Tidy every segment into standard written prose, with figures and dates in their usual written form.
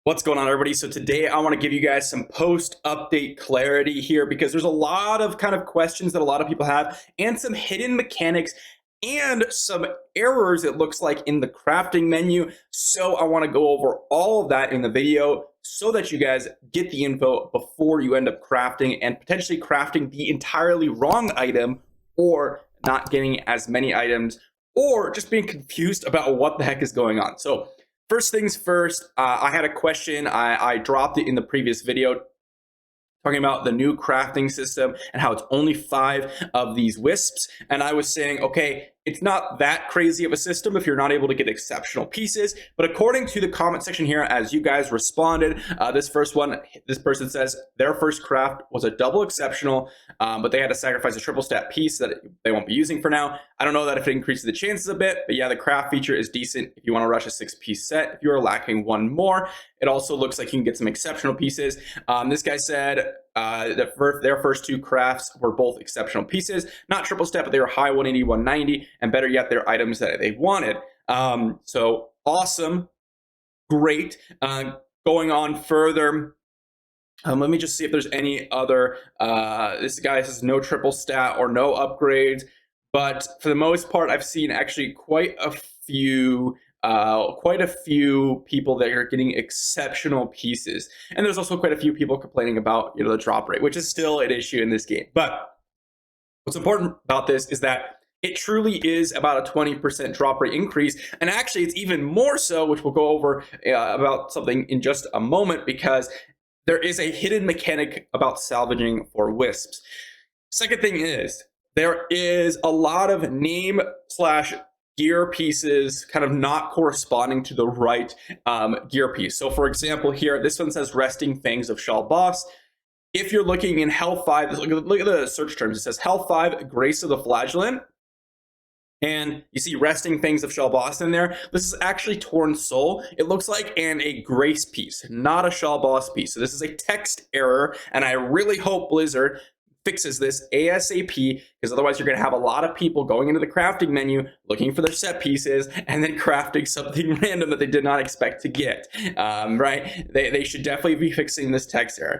What's going on, everybody? So today I want to give you guys some post-update clarity here because there's a lot of kind of questions that a lot of people have and some hidden mechanics and some errors it looks like in the crafting menu. So I want to go over all of that in the video so that you guys get the info before you end up crafting and potentially crafting the entirely wrong item or not getting as many items or just being confused about what the heck is going on. So first things first, I had a question. I dropped it in the previous video talking about the new crafting system and how it's only 5 of these wisps. And I was saying, okay, it's not that crazy of a system if you're not able to get exceptional pieces. But according to the comment section here, as you guys responded, this person says their first craft was a double exceptional, but they had to sacrifice a triple stat piece that they won't be using for now. I don't know that if it increases the chances a bit, but yeah, the craft feature is decent if you want to rush a 6-piece set. If you are lacking one more, it also looks like you can get some exceptional pieces. This guy said their first 2 crafts were both exceptional pieces, not triple stat, but they were high 180, 190, and better yet, they're items that they wanted. So awesome, great. Going on further, let me just see if there's any other. This guy says no triple stat or no upgrades, but for the most part, I've seen actually quite a few people that are getting exceptional pieces, and there's also quite a few people complaining about the drop rate, which is still an issue in this game. But what's important about this is that it truly is about a 20% drop rate increase, and actually it's even more so, which we'll go over about something in just a moment, because there is a hidden mechanic about salvaging for wisps. Second thing is, there is a lot of name / gear pieces kind of not corresponding to the right gear piece. So for example here, this one says Resting Fangs of Shal Boss. If you're looking in Hell 5, look at the search terms. It says Hell 5, Grace of the Flagellant. And you see Resting Fangs of Shal Boss in there. This is actually Torn Soul. It looks like a Grace piece, not a Shal Boss piece. So this is a text error, and I really hope Blizzard fixes this ASAP, because otherwise you're going to have a lot of people going into the crafting menu looking for their set pieces and then crafting something random that they did not expect to get. Right? They should definitely be fixing this text error.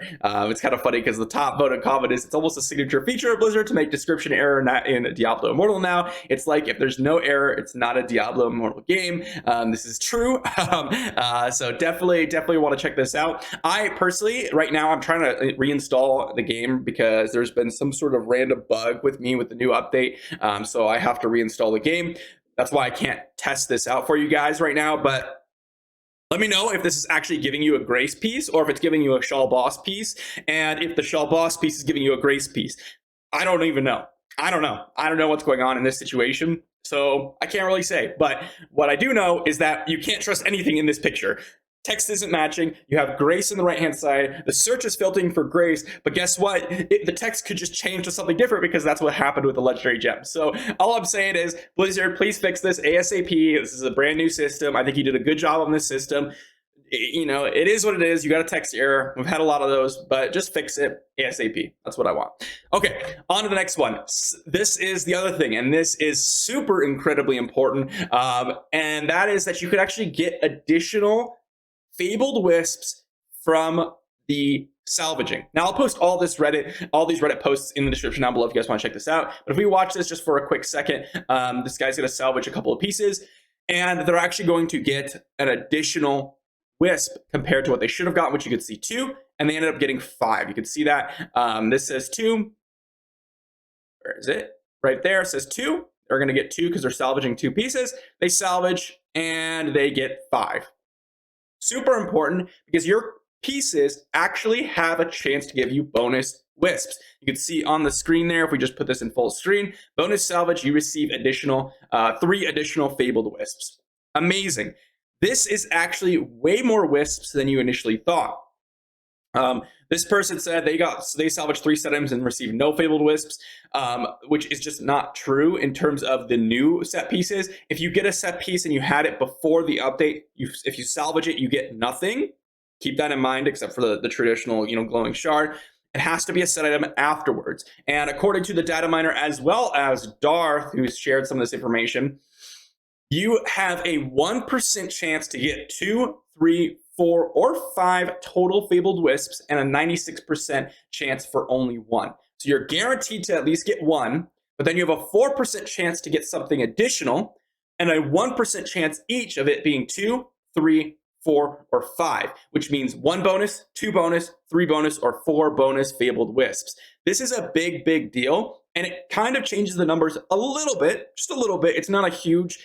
It's kind of funny because the top voted comment is it's almost a signature feature of Blizzard to make description error not in Diablo Immortal now. It's like if there's no error, it's not a Diablo Immortal game. This is true. So definitely want to check this out. I personally, right now, I'm trying to reinstall the game because there's been some sort of random bug with me with the new update, so I have to reinstall the game. That's why I can't test this out for you guys right now, but let me know if this is actually giving you a Grace piece or if it's giving you a Shal Boss piece, and if the Shal Boss piece is giving you a Grace piece. I don't even know. I don't know what's going on in this situation, so I can't really say. But what I do know is that you can't trust anything in this picture. Text isn't matching. You have Grace on the right hand side. The search is filtering for Grace, but guess what? The text could just change to something different because that's what happened with the legendary gem. So all I'm saying is, Blizzard, please fix this ASAP. This is a brand new system. I think you did a good job on this system. It is what it is. You got a text error. We've had a lot of those, but just fix it ASAP. That's what I want. Okay, on to the next one. This is the other thing, and this is super incredibly important, and that is that you could actually get additional fabled wisps from the salvaging. Now I'll post all these Reddit posts in the description down below if you guys want to check this out. But if we watch this just for a quick second, this guy's going to salvage a couple of pieces, and they're actually going to get an additional wisp compared to what they should have gotten, which you could see 2, and they ended up getting 5. You can see that. This says 2. Where is it? Right there. It says 2. They're going to get 2 because they're salvaging 2 pieces. They salvage and they get 5. Super important because your pieces actually have a chance to give you bonus wisps. You can see on the screen there, if we just put this in full screen, bonus salvage, you receive 3 additional fabled wisps. Amazing. This is actually way more wisps than you initially thought. This person said they salvaged 3 set items and received no fabled wisps, which is just not true in terms of the new set pieces. If you get a set piece and you had it before the update, if you salvage it, you get nothing. Keep that in mind, except for the traditional, glowing shard. It has to be a set item afterwards. And according to the data miner, as well as Darth, who's shared some of this information, you have a 1% chance to get 2, 3, 4, or 5 total fabled wisps and a 96% chance for only 1. So you're guaranteed to at least get 1, but then you have a 4% chance to get something additional and a 1% chance each of it being 2, 3, 4, or 5, which means 1 bonus, 2 bonus, 3 bonus, or 4 bonus fabled wisps. This is a big, big deal, and it kind of changes the numbers a little bit, just a little bit. It's not a huge,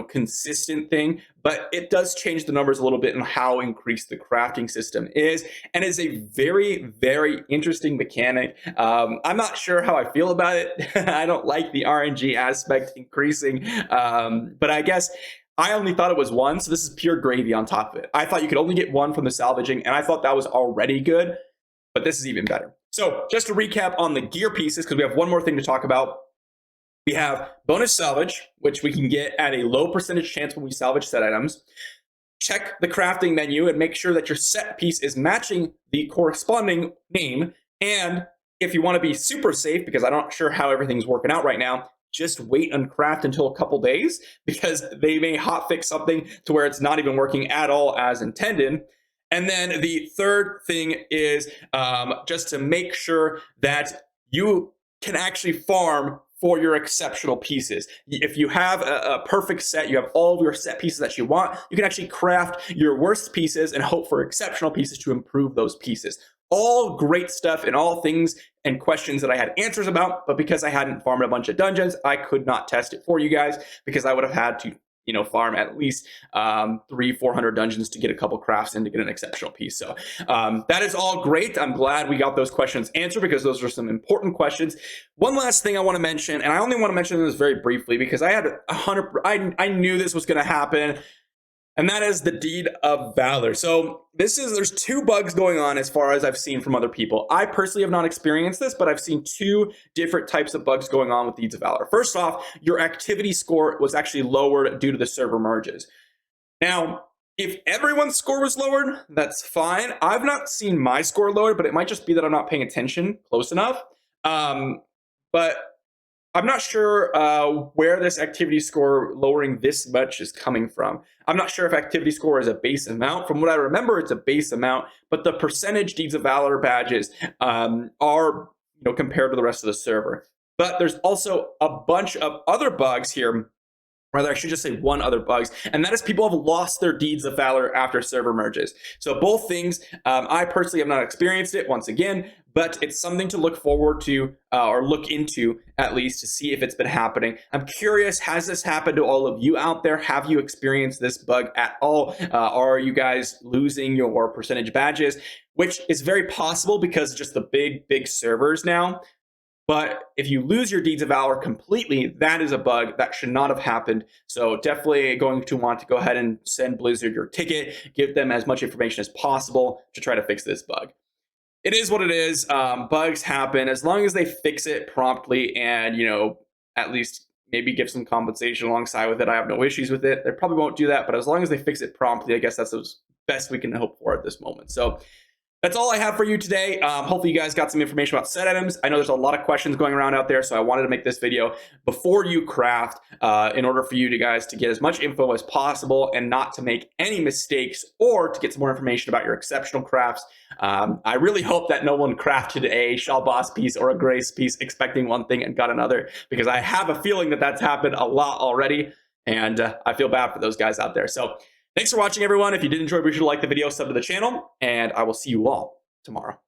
consistent thing, but it does change the numbers a little bit and how increased the crafting system is, and is a very, very interesting mechanic. I'm not sure how I feel about it. I don't like the RNG aspect increasing, but I guess I only thought it was 1, so this is pure gravy on top of it. I thought you could only get 1 from the salvaging, and I thought that was already good, but this is even better. So just to recap on the gear pieces, because we have one more thing to talk about. We have bonus salvage, which we can get at a low percentage chance when we salvage set items. Check the crafting menu and make sure that your set piece is matching the corresponding name. And if you want to be super safe, because I'm not sure how everything's working out right now, just wait and craft until a couple days, because they may hotfix something to where it's not even working at all as intended. And then the third thing is just to make sure that you can actually farm for your exceptional pieces. If you have a perfect set, you have all of your set pieces that you want, you can actually craft your worst pieces and hope for exceptional pieces to improve those pieces. All great stuff and all things and questions that I had answers about, but because I hadn't farmed a bunch of dungeons, I could not test it for you guys, because I would have had to farm at least 300-400 dungeons to get a couple crafts and to get an exceptional piece. So that is all great. I'm glad we got those questions answered, because those are some important questions. One last thing I want to mention, and I only want to mention this very briefly because I had I knew this was going to happen, and that is the Deed of Valor. So there's 2 bugs going on as far as I've seen from other people. I personally have not experienced this, but I've seen 2 different types of bugs going on with Deeds of Valor. First off, your activity score was actually lowered due to the server merges. Now, if everyone's score was lowered, that's fine. I've not seen my score lowered, but it might just be that I'm not paying attention close enough. But I'm not sure where this activity score lowering this much is coming from. I'm not sure if activity score is a base amount. From what I remember, it's a base amount, but the percentage Deeds of Valor badges are compared to the rest of the server. But there's also a bunch of other bugs here. Rather, I should just say one other bugs, and that is people have lost their Deeds of Valor after server merges. So both things, I personally have not experienced it once again, but it's something to look forward to or look into at least to see if it's been happening. I'm curious, has this happened to all of you out there? Have you experienced this bug at all? Are you guys losing your percentage badges? Which is very possible because just the big servers now. But if you lose your Deeds of Valor completely, that is a bug that should not have happened. So definitely going to want to go ahead and send Blizzard your ticket, give them as much information as possible to try to fix this bug. It is what it is. Bugs happen. As long as they fix it promptly and, at least maybe give some compensation alongside with it, I have no issues with it. They probably won't do that, but as long as they fix it promptly, I guess that's the best we can hope for at this moment. So that's all I have for you today. Hopefully you guys got some information about set items. I know there's a lot of questions going around out there, so I wanted to make this video before you craft in order for you guys to get as much info as possible and not to make any mistakes or to get some more information about your exceptional crafts. I really hope that no one crafted a Shaw Boss piece or a Grace piece expecting one thing and got another, because I have a feeling that that's happened a lot already, and I feel bad for those guys out there. So thanks for watching, everyone. If you did enjoy, be sure to like the video, sub to the channel, and I will see you all tomorrow.